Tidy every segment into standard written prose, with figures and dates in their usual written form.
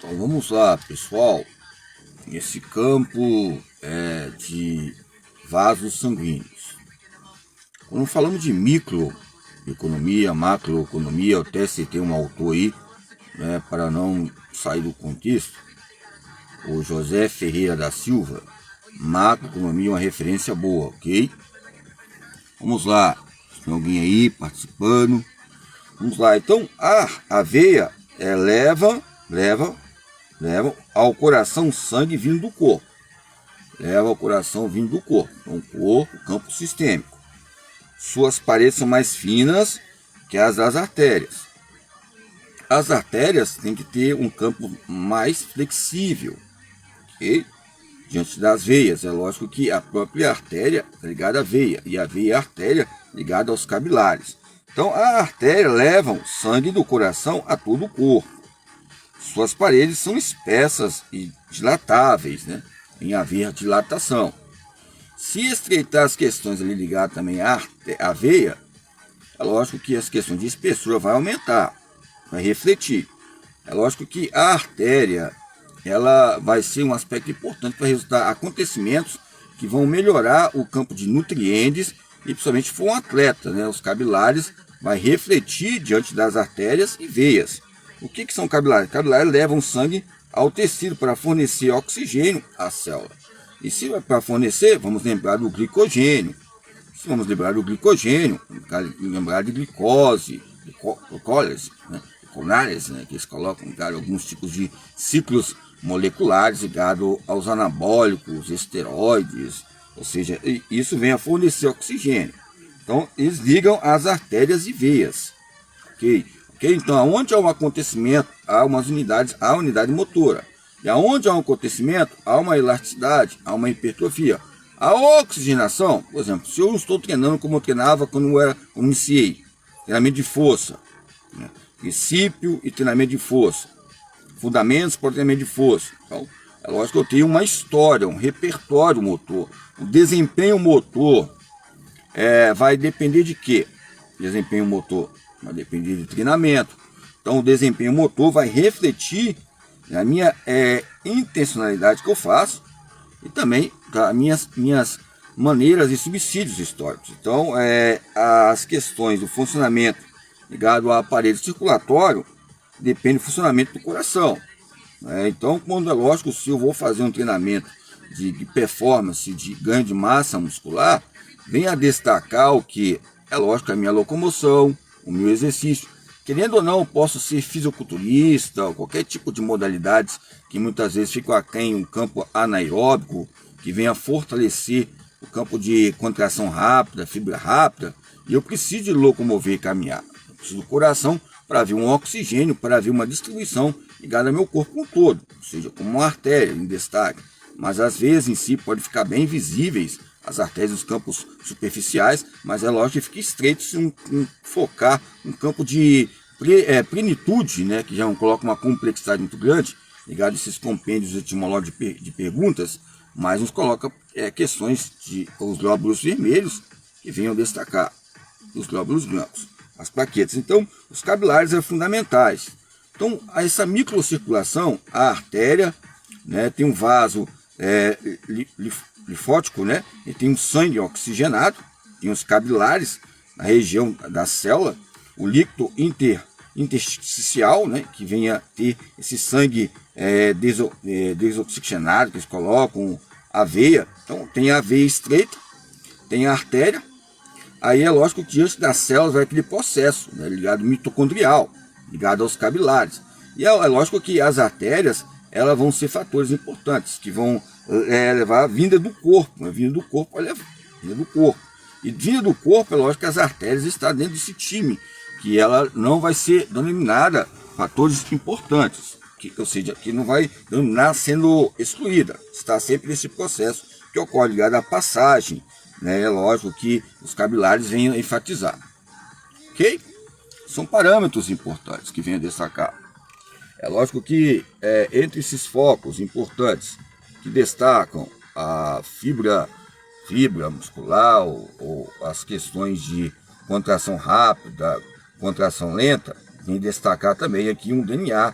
Então vamos lá, pessoal. Esse campo é de vasos sanguíneos. Quando falamos de microeconomia, macroeconomia, eu até citei um autor aí, né, para não sair do contexto, o José Ferreira da Silva. Macroeconomia é uma referência boa, ok? Vamos lá, tem alguém aí participando? Vamos lá, então a aveia leva ao coração sangue vindo do corpo. Leva ao coração vindo do corpo. Então, corpo, campo sistêmico. Suas paredes são mais finas que as das artérias. As artérias têm que ter um campo mais flexível, ok? Diante das veias. É lógico que a própria artéria é ligada à veia, e a veia e a artéria ligada aos capilares. Então, a artéria leva o sangue do coração a todo o corpo. Suas paredes são espessas e dilatáveis, né, em haver dilatação. Se estreitar as questões ali ligadas também à veia, é lógico que as questões de espessura vai aumentar, vai refletir. É lógico que a artéria ela vai ser um aspecto importante para resultar acontecimentos que vão melhorar o campo de nutrientes e principalmente se for um atleta, né, os capilares vai refletir diante das artérias e veias. O que são capilares? Capilares levam sangue ao tecido para fornecer oxigênio à célula. E se é para fornecer, vamos lembrar do glicogênio. Se vamos lembrar do glicogênio, lembrar de glicose, glicólise, né? Glicólise, né? Que eles colocam alguns tipos de ciclos moleculares ligados aos anabólicos, esteroides, ou seja, isso vem a fornecer oxigênio. Então, eles ligam as artérias e veias, ok? Então, onde há um acontecimento, há umas unidades, há unidade motora. E aonde há um acontecimento, há uma elasticidade, há uma hipertrofia. A oxigenação, por exemplo, se eu estou treinando como eu treinava quando eu iniciei, treinamento de força, né? Princípio e treinamento de força, fundamentos para o treinamento de força. Então, é lógico que eu tenho uma história, um repertório motor. O desempenho motor vai depender de quê? Desempenho motor vai depender de treinamento. Então o desempenho motor vai refletir na minha intencionalidade que eu faço e também das minhas maneiras e subsídios históricos. Então as questões do funcionamento ligado ao aparelho circulatório depende do funcionamento do coração. Então, quando é lógico, se eu vou fazer um treinamento de performance, de ganho de massa muscular, vem a destacar o que é lógico, a minha locomoção, o meu exercício. Querendo ou não, eu posso ser fisiculturista, ou qualquer tipo de modalidades que muitas vezes ficam aquém um campo anaeróbico, que venha fortalecer o campo de contração rápida, fibra rápida, e eu preciso de locomover e caminhar. Eu preciso do coração para haver um oxigênio, para haver uma distribuição ligada ao meu corpo como um todo, ou seja, como uma artéria em destaque. Mas às vezes em si pode ficar bem visíveis as artérias dos campos superficiais, mas é lógico que fica estreito se focar um campo de plenitude, né, que já não coloca uma complexidade muito grande, ligado a esses compêndios etimológicos de perguntas, mas nos coloca questões de os glóbulos vermelhos que venham destacar, os glóbulos brancos, as plaquetas. Então, os capilares são fundamentais. Então, essa microcirculação, a artéria, né, tem um vaso linfótico, né? E tem um sangue oxigenado, tem os capilares na região da célula, o líquido intersticial, né? Que vem a ter esse sangue desoxigenado que eles colocam, a veia. Então tem a veia estreita, tem a artéria. Aí é lógico que diante das células vai aquele processo, né, ligado mitocondrial, ligado aos capilares. E é lógico que as artérias elas vão ser fatores importantes que vão levar a vinda do corpo, né? Vinda do corpo, olha, vinda do corpo. E vinda do corpo, é lógico que as artérias estão dentro desse time, que ela não vai ser denominada fatores importantes, ou seja, que não vai denominar sendo excluída, está sempre nesse processo que ocorre ligado à passagem, né? É lógico que os capilares venham a enfatizar, ok? São parâmetros importantes que venham a destacar. É lógico que entre esses focos importantes que destacam a fibra muscular ou as questões de contração rápida, contração lenta, vem destacar também aqui um DNA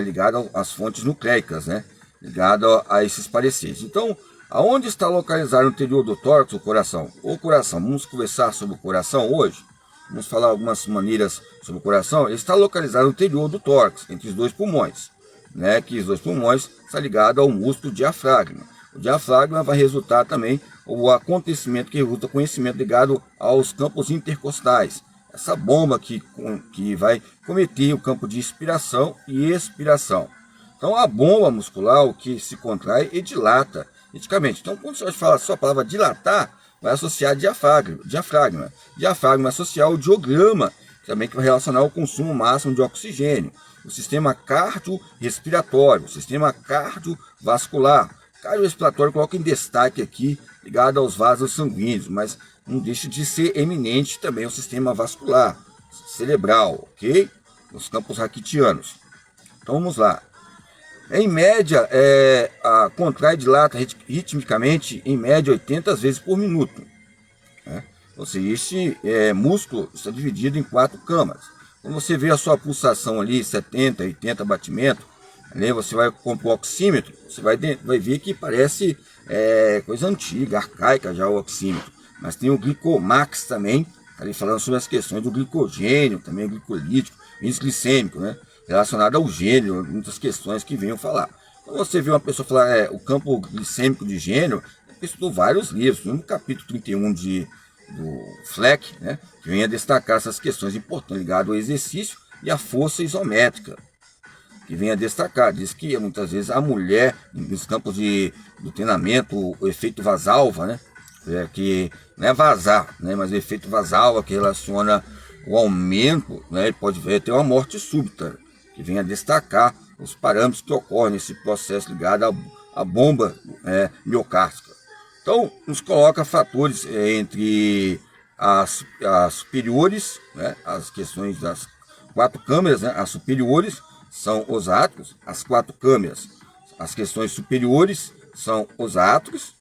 ligado às fontes nucleicas, né? Ligado a esses pareceres. Então, aonde está localizado o interior do tórax, o coração? O coração, vamos conversar sobre o coração hoje? Vamos falar algumas maneiras sobre o coração. Ele está localizado no interior do tórax, entre os dois pulmões, né? Que os dois pulmões está ligado ao músculo diafragma. O diafragma vai resultar também o acontecimento que resulta conhecimento ligado aos campos intercostais. Essa bomba que vai cometer o campo de inspiração e expiração. Então a bomba muscular, o que se contrai e dilata eticamente. Então quando você fala só a palavra dilatar, vai associar diafragma. Diafragma associar o diafragma, também que vai relacionar o consumo máximo de oxigênio. O sistema cardiorrespiratório, o sistema cardiovascular. Cardiorrespiratório coloca em destaque aqui, ligado aos vasos sanguíneos, mas não deixa de ser eminente também o sistema vascular, cerebral, ok? Nos campos raquitianos. Então vamos lá. Em média, contrai e dilata ritmicamente, em média, 80 vezes por minuto. Né? Ou seja, este músculo está dividido em 4 câmaras. Quando você vê a sua pulsação ali, 70, 80 batimentos, ali você vai com o oxímetro, você vai ver que parece coisa antiga, arcaica já o oxímetro. Mas tem o glicomax também, tá ali falando sobre as questões do glicogênio, também glicolítico, índice glicêmico, né? Relacionado ao gênio, muitas questões que venham falar. Quando você vê uma pessoa falar o campo glicêmico de gênio, estudou vários livros, no capítulo 31 do Fleck, né? Que vem a destacar essas questões importantes ligadas ao exercício e à força isométrica. Que vem a destacar, diz que muitas vezes a mulher, nos campos do treinamento, o efeito vasalva, né? Que não é vazar, né? Mas o efeito vasalva que relaciona o aumento, né? Pode ver até uma morte súbita, que vem a destacar os parâmetros que ocorrem nesse processo ligado à bomba miocárdica. Então, nos coloca fatores entre as superiores, né? As questões das 4 câmeras, né? As superiores são os átrios, as 4 câmeras. As questões superiores são os átrios,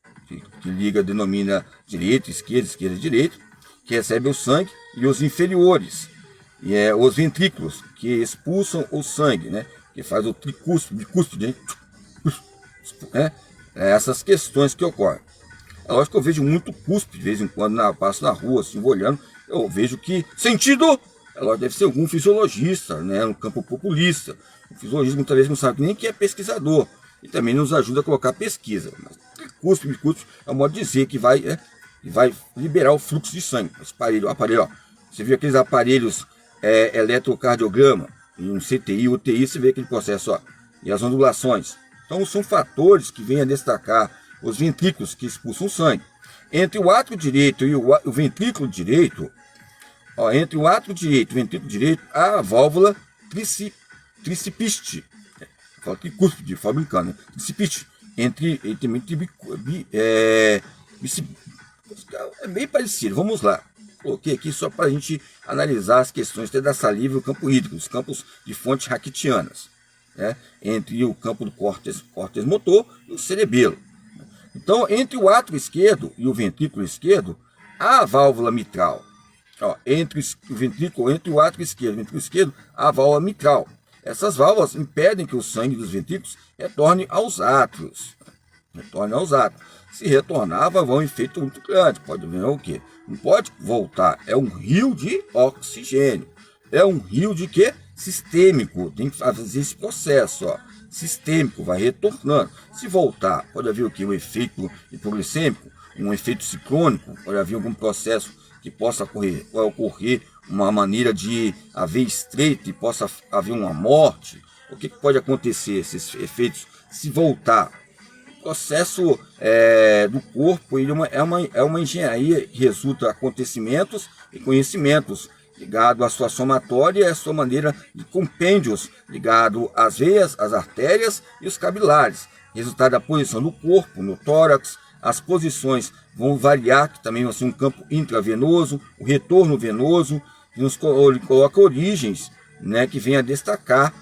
que liga, denomina direita, esquerda, direita, que recebe o sangue, e os inferiores, e os ventrículos, que expulsam o sangue, né? Que faz o tricúspide, né? Essas questões que ocorrem. É lógico que eu vejo muito cúspide, de vez em quando, passo na rua, assim, olhando, eu vejo que sentido, deve ser algum fisiologista, né? No campo populista. O fisiologista muitas vezes não sabe nem que é pesquisador, e também nos ajuda a colocar pesquisa. Mas cúspide é um modo de dizer que vai liberar o fluxo de sangue. Esse aparelho, ó. Você viu aqueles aparelhos eletrocardiograma, em um CTI, UTI, você vê aquele processo, ó, e as ondulações. Então são fatores que vêm a destacar os ventrículos que expulsam sangue. Entre o átrio direito e o ventrículo direito, ó, entre o átrio direito e o ventrículo direito, há a válvula tricipiste. Fala tricúspide, fala brincando, né? Tricipiste. É bem parecido, vamos lá. Coloquei aqui só para a gente analisar as questões até da saliva e o campo hídrico, os campos de fontes raquitianas, né? Entre o campo do córtex motor e o cerebelo. Então, entre o átrio esquerdo e o ventrículo esquerdo, há a válvula mitral. Ó, entre o átrio esquerdo e o ventrículo esquerdo, há a válvula mitral. Essas válvulas impedem que o sangue dos ventrículos retorne aos átrios. Se retornar, vai haver um efeito muito grande. Pode ver o quê? Não pode voltar. É um rio de oxigênio. É um rio de quê? Sistêmico. Tem que fazer esse processo, ó. Sistêmico, vai retornando. Se voltar, pode haver o quê? Um efeito hipoglicêmico, um efeito ciclônico, pode haver algum processo que possa ocorrer uma maneira de haver estreito e possa haver uma morte. O que pode acontecer, esses efeitos, se voltar? O processo do corpo ele é uma engenharia que resulta em acontecimentos e conhecimentos ligado à sua somatória e à sua maneira de compêndios ligado às veias, às artérias e os capilares. Resultado da posição do corpo, no tórax, as posições vão variar, que também vai ser um campo intravenoso, o retorno venoso, que nos coloca origens, né, que vem a destacar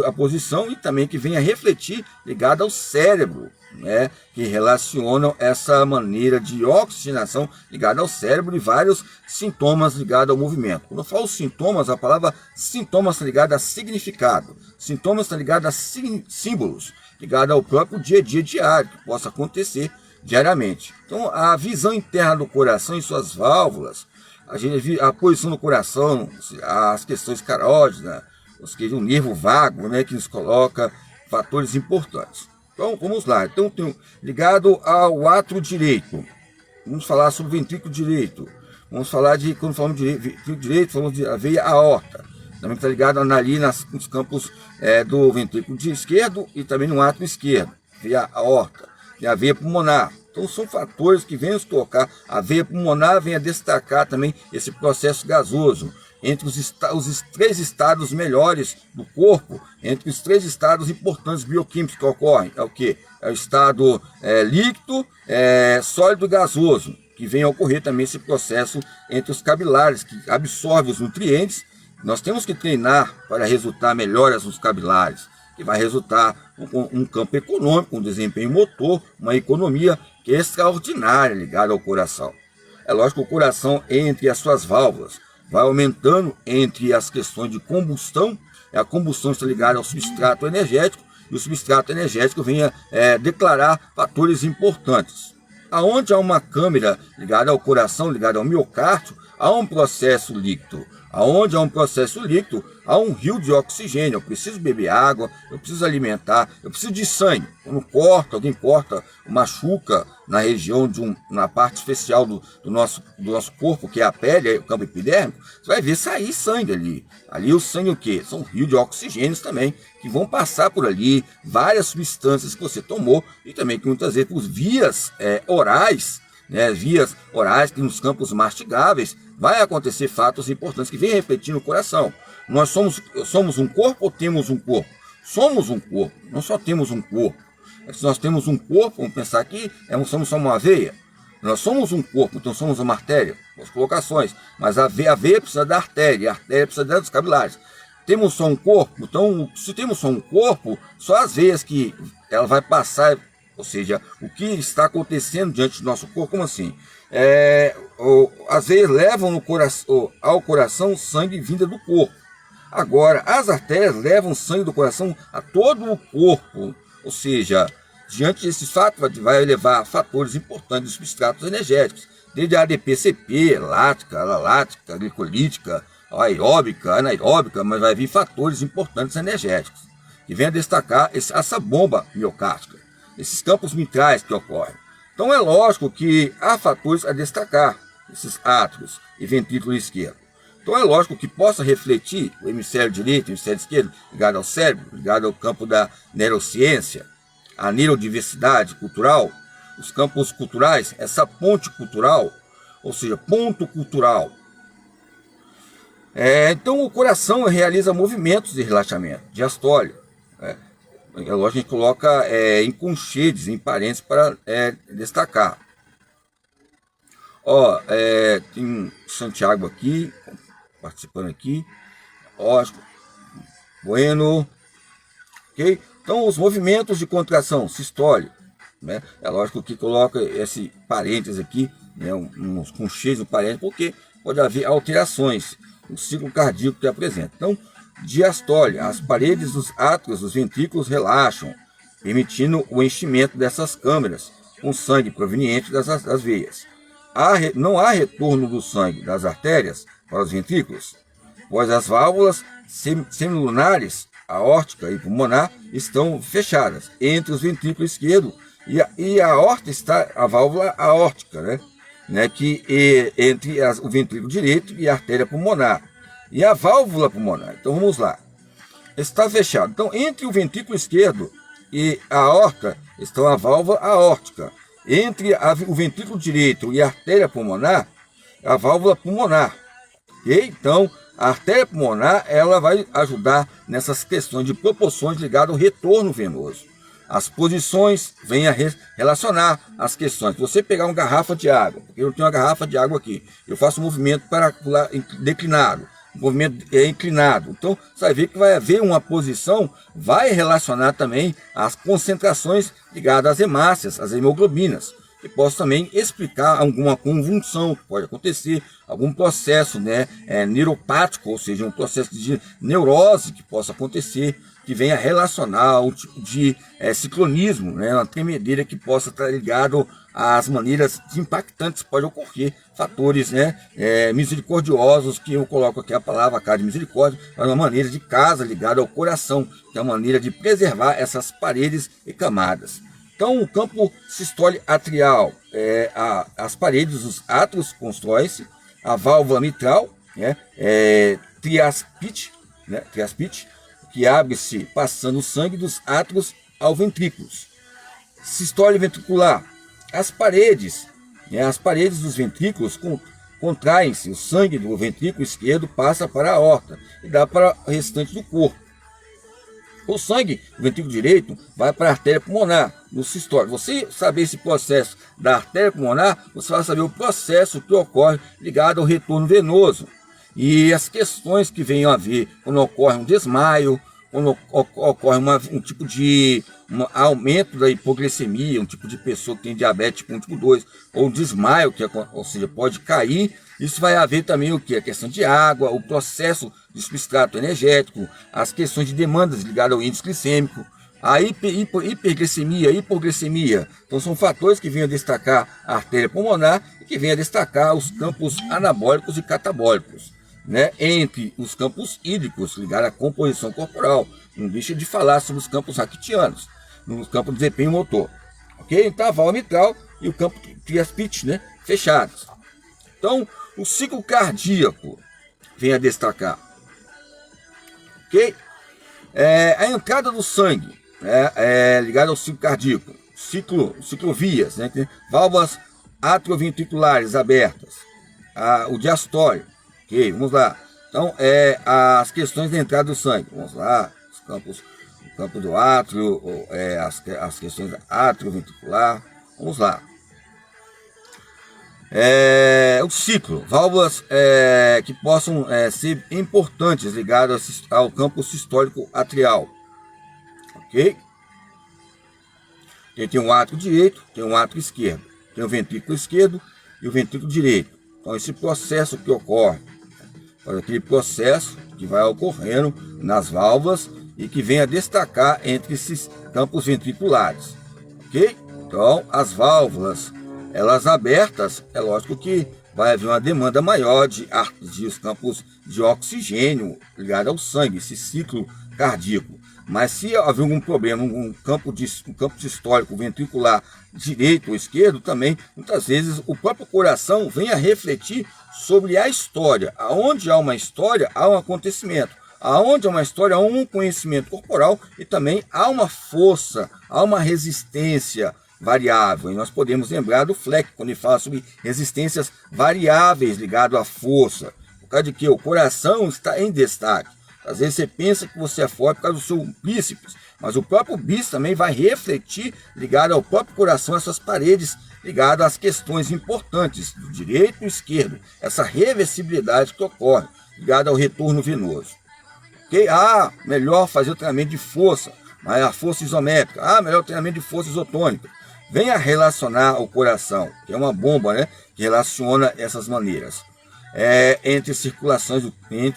a posição e também que venha refletir ligado ao cérebro, né, que relacionam essa maneira de oxigenação ligada ao cérebro e vários sintomas ligados ao movimento. Quando eu falo sintomas, a palavra sintomas está ligada a significado, sintomas está ligada a símbolos, ligado ao próprio dia a dia diário, que possa acontecer diariamente. Então, a visão interna do coração e suas válvulas, a posição do coração, as questões carótidas, o nervo vago, né, que nos coloca fatores importantes. Então, vamos lá. Então, ligado ao átrio direito, vamos falar sobre o ventrículo direito. Vamos falar de, quando falamos de ventrículo direito, falamos de a veia aorta. Também está ligado ali nos campos do ventrículo esquerdo e também no átrio esquerdo. Veia aorta. Tem a veia pulmonar. Então, são fatores que vêm nos tocar. A veia pulmonar vem a destacar também esse processo gasoso. Entre os 3 estados melhores do corpo, entre os 3 estados importantes bioquímicos que ocorrem, é o que? É o estado líquido, sólido e gasoso, que vem a ocorrer também esse processo entre os capilares, que absorve os nutrientes. Nós temos que treinar para resultar melhoras nos capilares, que vai resultar um campo econômico, um desempenho motor, uma economia que é extraordinária ligada ao coração. É lógico que o coração, entre as suas válvulas, vai aumentando entre as questões de combustão. A combustão está ligada ao substrato energético, e o substrato energético vem a declarar fatores importantes. Aonde há uma câmara ligada ao coração, ligada ao miocárdio, há um processo líquido. Aonde há um processo líquido, há um rio de oxigênio. Eu preciso beber água, eu preciso alimentar, eu preciso de sangue. Quando alguém corta, machuca na região, na parte especial do nosso corpo, que é a pele, o campo epidérmico, você vai ver sair sangue ali. Ali o sangue o quê? São rios de oxigênios também, que vão passar por ali, várias substâncias que você tomou, e também que muitas vezes por vias orais, né, vias orais, que nos campos mastigáveis, vai acontecer fatos importantes que vêm refletir no coração. Nós somos um corpo ou temos um corpo? Somos um corpo, não só temos um corpo. Se nós temos um corpo, vamos pensar aqui, somos só uma veia. Nós somos um corpo, então somos uma artéria, as colocações. Mas a veia precisa da artéria, a artéria precisa dos capilares. Temos só um corpo, então se temos só um corpo, só as veias que ela vai passar, ou seja, o que está acontecendo diante do nosso corpo, como assim? As veias levam ao coração sangue vinda do corpo. Agora, as artérias levam sangue do coração a todo o corpo. Ou seja, diante desses fatos, vai levar fatores importantes de substratos energéticos, desde a ADP-CP, lática, alalática, glicolítica, aeróbica, anaeróbica, mas vai vir fatores importantes energéticos, que vem a destacar essa bomba miocárdica, esses campos mitrais que ocorrem. Então é lógico que há fatores a destacar, esses átrios e ventrículo esquerdo. Então é lógico que possa refletir o hemisfério direito e o hemisfério esquerdo, ligado ao cérebro, ligado ao campo da neurociência, a neurodiversidade cultural, os campos culturais, essa ponte cultural, ou seja, ponto cultural. Então o coração realiza movimentos de relaxamento, diastólia. É lógico que a gente coloca em conchetes, em parênteses, para destacar. Tem Santiago aqui, participando aqui. Lógico. Bueno. Ok? Então, os movimentos de contração, sistólico, né? É lógico que coloca esse parênteses aqui, né? Uns conchetes no parênteses, porque pode haver alterações no ciclo cardíaco que apresenta. Então, diastólia, as paredes dos átrios, dos ventrículos relaxam, permitindo o enchimento dessas câmaras com sangue proveniente das veias. Não há retorno do sangue das artérias para os ventrículos, pois as válvulas semilunares, aórtica e pulmonar, estão fechadas entre os ventrículos esquerdo e a aorta está a válvula aórtica, né, que entre o ventrículo direito e a artéria pulmonar. E a válvula pulmonar, então vamos lá, está fechado. Então, entre o ventrículo esquerdo e a aorta está a válvula aórtica. Entre o ventrículo direito e a artéria pulmonar, a válvula pulmonar. Okay? Então, a artéria pulmonar, ela vai ajudar nessas questões de proporções ligadas ao retorno venoso. As posições vêm a relacionar as questões. Se você pegar uma garrafa de água, eu tenho uma garrafa de água aqui, eu faço um movimento paracular declinado. movimento inclinado. Então, você vai ver que vai haver uma posição, vai relacionar também as concentrações ligadas às hemácias, às hemoglobinas. E posso também explicar alguma convulsão que pode acontecer, algum processo, né, neuropático, ou seja, um processo de neurose que possa acontecer, que venha relacionar o tipo de ciclonismo, né, uma tremedeira que possa estar ligado às maneiras impactantes que pode ocorrer, fatores, né, misericordiosos, que eu coloco aqui a palavra cá de misericórdia, mas uma maneira de casa ligada ao coração, que é uma maneira de preservar essas paredes e camadas. Então, o campo sistole atrial, as paredes, os átrios constroem-se, a válvula mitral, né, triaspite, que abre-se passando o sangue dos átrios ao ventrículos. Sistole ventricular, as paredes dos ventrículos contraem-se, o sangue do ventrículo esquerdo passa para a aorta e dá para o restante do corpo. O sangue do ventrículo direito vai para a artéria pulmonar, no sistole. Você saber esse processo da artéria pulmonar, você vai saber o processo que ocorre ligado ao retorno venoso. E as questões que venham a ver quando ocorre um desmaio, quando ocorre um tipo de aumento da hipoglicemia, um tipo de pessoa que tem diabetes tipo 1, tipo 2, ou desmaio, ou seja, pode cair. Isso vai haver também o que? A questão de água, o processo de substrato energético, as questões de demandas ligadas ao índice glicêmico, a hiperglicemia, hipoglicemia. Então são fatores que vêm a destacar a artéria pulmonar e que vêm a destacar os campos anabólicos e catabólicos, né? Entre os campos hídricos ligados à composição corporal. Não deixa de falar sobre os campos raquitianos, no campo de desempenho motor. Ok? Então a válvula mitral e o campo triaspite, né, fechados. Então, o ciclo cardíaco vem a destacar. Ok? A entrada do sangue, ligada ao ciclo cardíaco. Ciclovias, né? Válvulas atrioventriculares abertas. O diastole. Ok, vamos lá. Então, as questões da entrada do sangue. Vamos lá. O campo do átrio, as questões atrioventricular. Vamos lá. O ciclo, válvulas que possam ser importantes ligadas ao campo sistólico atrial. Ok? Tem um átrio direito, tem um átrio esquerdo. Tem o ventrículo esquerdo e o ventrículo direito. Então, esse processo que ocorre, aquele processo que vai ocorrendo nas válvulas e que vem a destacar entre esses campos ventriculares. Ok? Então, as válvulas, elas abertas, é lógico que vai haver uma demanda maior de os campos de oxigênio ligado ao sangue, esse ciclo cardíaco. Mas se haver algum problema, um campo sistólico ventricular direito ou esquerdo, também, muitas vezes, o próprio coração vem a refletir sobre a história. Aonde há uma história, há um acontecimento. Aonde há uma história, há um conhecimento corporal e também há uma força, há uma resistência variável. E nós podemos lembrar do Fleck, quando ele fala sobre resistências variáveis ligadas à força. Por causa de que o coração está em destaque. Às vezes você pensa que você é forte por causa do seu bíceps, mas o próprio bíceps também vai refletir, ligado ao próprio coração, essas paredes ligadas às questões importantes do direito e esquerdo. Essa reversibilidade que ocorre, ligada ao retorno venoso. Okay? Melhor fazer o treinamento de força, mas a força isométrica. Melhor o treinamento de força isotônica. Venha relacionar o coração, que é uma bomba, né, que relaciona essas maneiras. Entre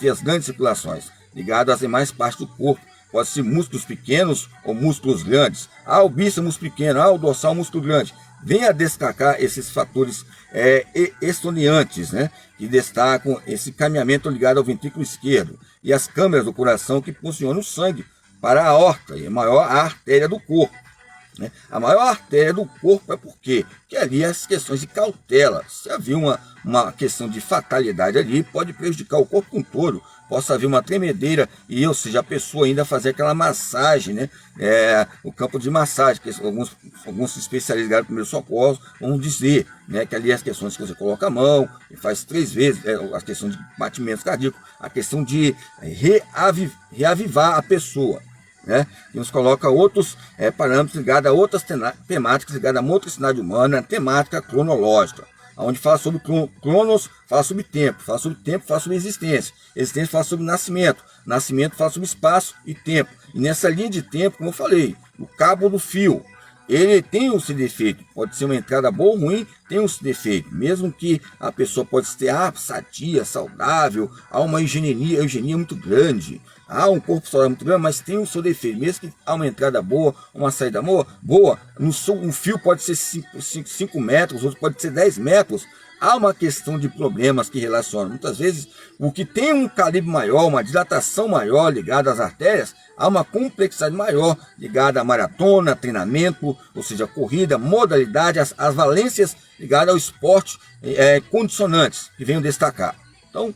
as grandes circulações, ligado às demais partes do corpo. Pode ser músculos pequenos ou músculos grandes. O bíceps é músculo pequeno, o dorsal é músculo grande. Venha destacar esses fatores estoneantes, né, que destacam esse caminhamento ligado ao ventrículo esquerdo e as câmeras do coração que funcionam o sangue para a aorta, e a maior artéria do corpo. Né? A maior artéria do corpo é por quê? Porque ali as questões de cautela. Se havia uma questão de fatalidade ali, pode prejudicar o corpo como todo. Possa haver uma tremedeira ou seja, a pessoa ainda fazer aquela massagem, né? O campo de massagem, que alguns especialistas ligados no primeiro socorro vão dizer, né, que ali as questões que você coloca a mão e faz 3 vezes, a questão de batimentos cardíacos, a questão de reavivar a pessoa. Né? E nos coloca outros parâmetros ligados a outras temáticas ligadas à motricidade humana, temática cronológica. onde fala sobre cronos, fala sobre tempo, fala sobre existência, existência fala sobre nascimento, nascimento fala sobre espaço e tempo. E nessa linha de tempo, como eu falei, o cabo do fio, ele tem o seu defeito, pode ser uma entrada boa ou ruim, tem o seu defeito, mesmo que a pessoa pode ter sadia, saudável, há uma eugenia muito grande, há um corpo solar muito grande, mas tem o seu defeito, mesmo que há uma entrada boa, uma saída boa, um fio pode ser 5 metros, outro pode ser 10 metros, há uma questão de problemas que relacionam. Muitas vezes, o que tem um calibre maior, uma dilatação maior ligada às artérias, há uma complexidade maior ligada à maratona, treinamento, ou seja, corrida, modalidade, as valências ligadas ao esporte, condicionantes, que venham destacar. Então,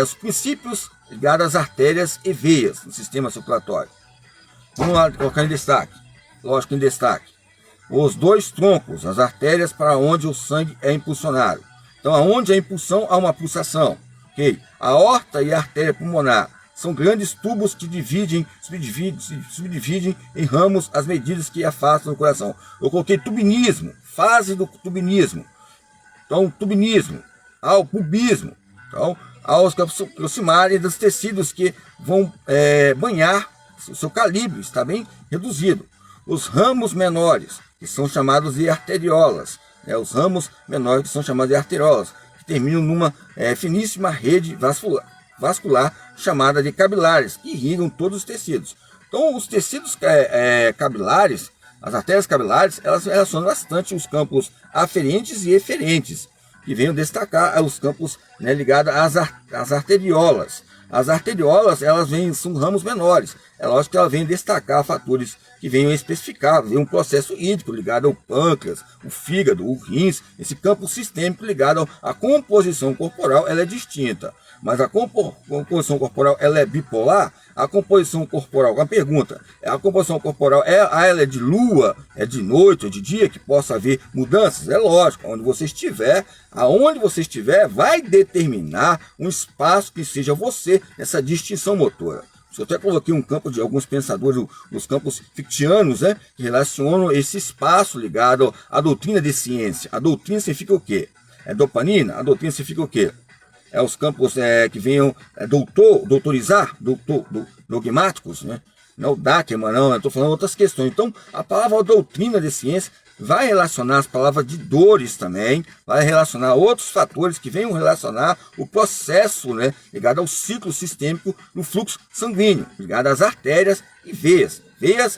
os princípios ligados às artérias e veias no sistema circulatório. Vamos lá colocar em destaque. Lógico, em destaque. Os dois troncos, as artérias para onde o sangue é impulsionado. Então, aonde há impulsão, há uma pulsação. Okay? A aorta e a artéria pulmonar são grandes tubos que subdividem em ramos as medidas que afastam do coração. Eu coloquei tubinismo, fase do tubinismo. Então, tubinismo, ao pubismo. Então, aos que se aproximarem dos tecidos que vão banhar, o seu calibre está bem reduzido. Os ramos menores, que são chamados de arteriolas, os ramos menores que são chamados de arteriolas, que terminam numa finíssima rede vascular chamada de capilares, que irrigam todos os tecidos. Então, os tecidos capilares, as artérias capilares, elas relacionam bastante os campos aferentes e eferentes, que venham destacar os campos ligados às arteriolas. As arteriolas, elas são ramos menores. É lógico que elas vêm destacar fatores que venham especificar, um processo hídrico ligado ao pâncreas, o fígado, o rins. Esse campo sistêmico ligado à composição corporal, ela é distinta. Mas a composição corporal, ela é bipolar. A composição corporal, a pergunta, a composição corporal, ela é de lua, é de noite, é de dia, que possa haver mudanças? É lógico, aonde você estiver, vai determinar um espaço que seja você, nessa distinção motora. Eu até coloquei um campo de alguns pensadores, os campos fictianos, que relacionam esse espaço ligado à doutrina de ciência. A doutrina significa o quê? É dopamina? A doutrina significa o quê? Os campos que venham doutorizar, dogmáticos, não o Dackerman, não, estou falando outras questões. Então, a palavra doutrina de ciência vai relacionar as palavras de dores também, vai relacionar outros fatores que venham relacionar o processo ligado ao ciclo sistêmico no fluxo sanguíneo, ligado às artérias e veias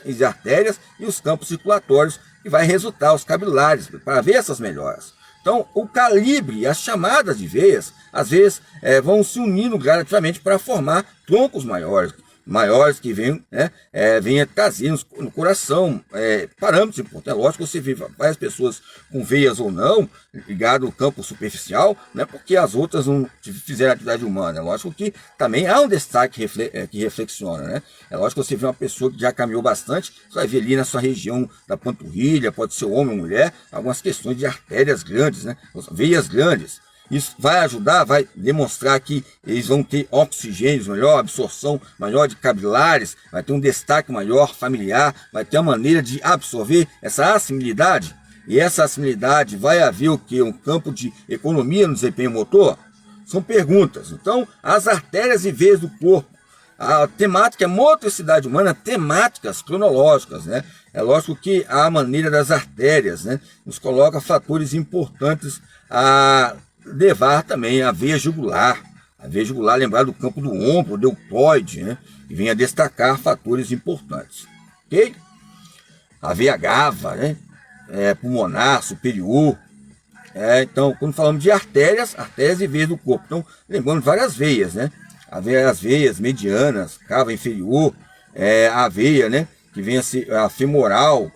e artérias e os campos circulatórios, que vai resultar os capilares, para ver essas melhoras. Então, o calibre e as chamadas de veias, às vezes, vão se unindo gradativamente para formar troncos maiores que venham trazer no coração parâmetros importantes. É lógico que você vê várias pessoas com veias ou não, ligado ao campo superficial, não é porque as outras não fizeram atividade humana. É lógico que também há um destaque que reflexiona. É lógico que você vê uma pessoa que já caminhou bastante, você vai ver ali na sua região da panturrilha, pode ser homem ou mulher, algumas questões de artérias grandes, veias grandes. Isso vai ajudar, vai demonstrar que eles vão ter oxigênio melhor, absorção maior de capilares, vai ter um destaque maior familiar, vai ter uma maneira de absorver essa assimilidade. E essa assimilidade vai haver o quê? Um campo de economia no desempenho motor? São perguntas. Então, as artérias e veias do corpo. A temática é motricidade humana, temáticas cronológicas, É lógico que a maneira das artérias, nos coloca fatores importantes a levar também a veia jugular. A veia jugular, lembrar do campo do ombro, deltoide, que vem a destacar fatores importantes. Ok? A veia cava, pulmonar, superior. Então, quando falamos de artérias e veias do corpo. Então, lembrando várias veias, As veias medianas, cava inferior, a veia, que vem a femoral,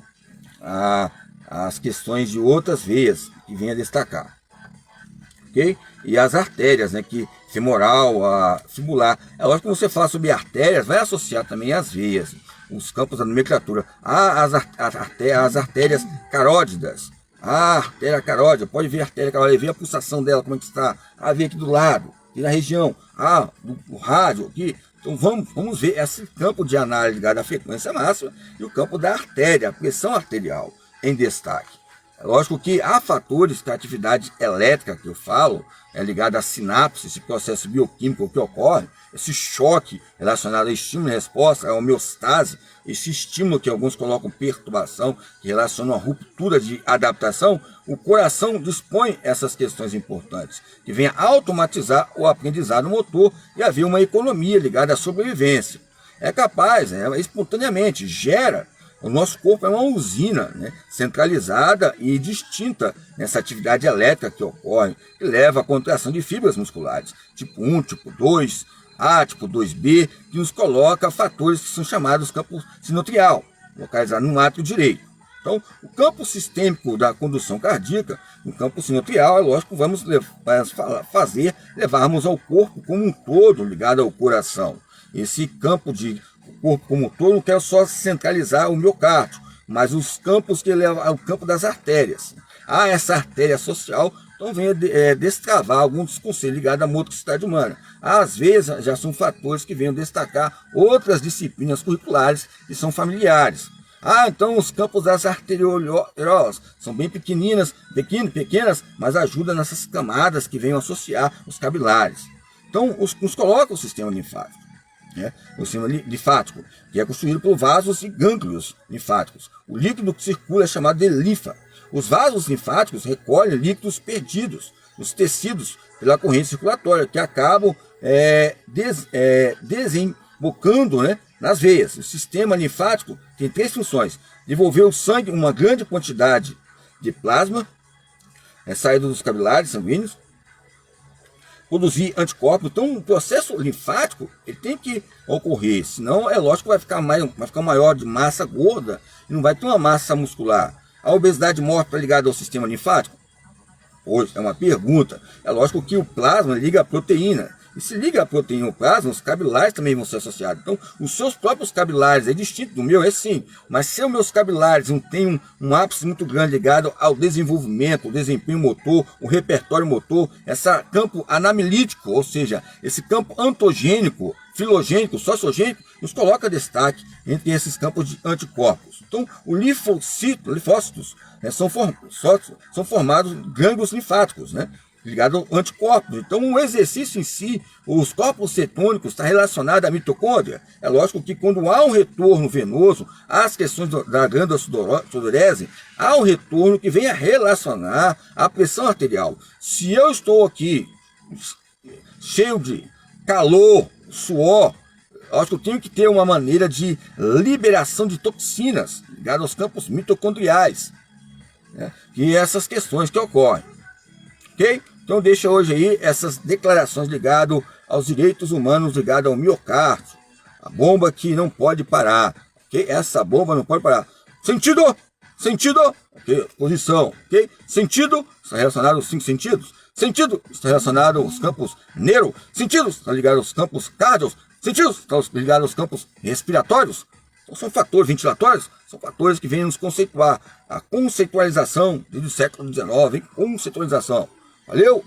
as questões de outras veias que vem a destacar. Okay? E as artérias, que femoral, a fibular. É lógico que você fala sobre artérias, vai associar também as veias, os campos da nomenclatura. As artérias carótidas. A artéria carótida, pode ver a artéria carótida, ver a pulsação dela, como é que está. A veia aqui do lado, aqui na região. Do rádio aqui. Então vamos ver esse campo de análise ligado à frequência máxima e o campo da artéria, a pressão arterial em destaque. É lógico que há fatores que a atividade elétrica que eu falo é ligada à sinapse, esse processo bioquímico que ocorre, esse choque relacionado a estímulo e resposta, a homeostase, esse estímulo que alguns colocam perturbação, que relacionam a ruptura de adaptação, o coração dispõe essas questões importantes, que vem a automatizar o aprendizado motor e haver uma economia ligada à sobrevivência. É capaz, espontaneamente, gera. O nosso corpo é uma usina, centralizada e distinta nessa atividade elétrica que ocorre, que leva à contração de fibras musculares, tipo 1, tipo 2, A, tipo 2B, que nos coloca fatores que são chamados campo sinotrial, localizado no átrio direito. Então, o campo sistêmico da condução cardíaca, no campo sinotrial, é lógico que vamos levarmos ao corpo como um todo, ligado ao coração. Esse campo de corpo como um todo, não quero só centralizar o miocárdio, mas os campos que levam ao campo das artérias. Essa artéria social, então vem destravar alguns desconselhos ligados à motricidade humana. Às vezes, já são fatores que venham destacar outras disciplinas curriculares que são familiares. Então os campos das arteriolas são bem pequenas, mas ajudam nessas camadas que venham associar os capilares. Então, nos coloca o sistema linfático. O sistema linfático, que é construído por vasos e gânglios linfáticos. O líquido que circula é chamado de linfa. Os vasos linfáticos recolhem líquidos perdidos nos tecidos pela corrente circulatória, que acabam desembocando nas veias. O sistema linfático tem 3 funções: devolver ao sangue uma grande quantidade de plasma, saída dos capilares sanguíneos, produzir anticorpos. Então, o processo linfático ele tem que ocorrer, senão é lógico que vai ficar maior de massa gorda e não vai ter uma massa muscular. A obesidade mórbida ligada ao sistema linfático? Hoje é uma pergunta. É lógico que o plasma liga a proteína. E se liga a proteína ao plasma, os capilares também vão ser associados. Então, os seus próprios capilares é distinto do meu, sim. Mas se os meus capilares não têm um ápice muito grande ligado ao desenvolvimento, o desempenho motor, o repertório motor, esse campo anamilítico, ou seja, esse campo antogênico, filogênico, sociogênico, nos coloca destaque entre esses campos de anticorpos. Então, os linfócitos são formados gânglios linfáticos, ligado ao anticorpos. Então, o exercício em si, os corpos cetônicos, está relacionado à mitocôndria. É lógico que quando há um retorno venoso às questões da glândula sudorese, há um retorno que vem a relacionar à pressão arterial. Se eu estou aqui cheio de calor, suor, acho que eu tenho que ter uma maneira de liberação de toxinas ligadas aos campos mitocondriais, e essas questões que ocorrem. Ok? Então deixa hoje aí essas declarações ligadas aos direitos humanos, ligadas ao miocárdio, a bomba que não pode parar. Ok? Essa bomba não pode parar. Sentido, ok? Posição, ok? Sentido está relacionado aos 5 sentidos. Sentido está relacionado aos campos neuro. Sentidos está ligado aos campos cardios. Sentidos está ligado aos campos respiratórios. Então são fatores ventilatórios, são fatores que vêm nos conceituar. A conceitualização desde o século XIX, conceitualização. Valeu!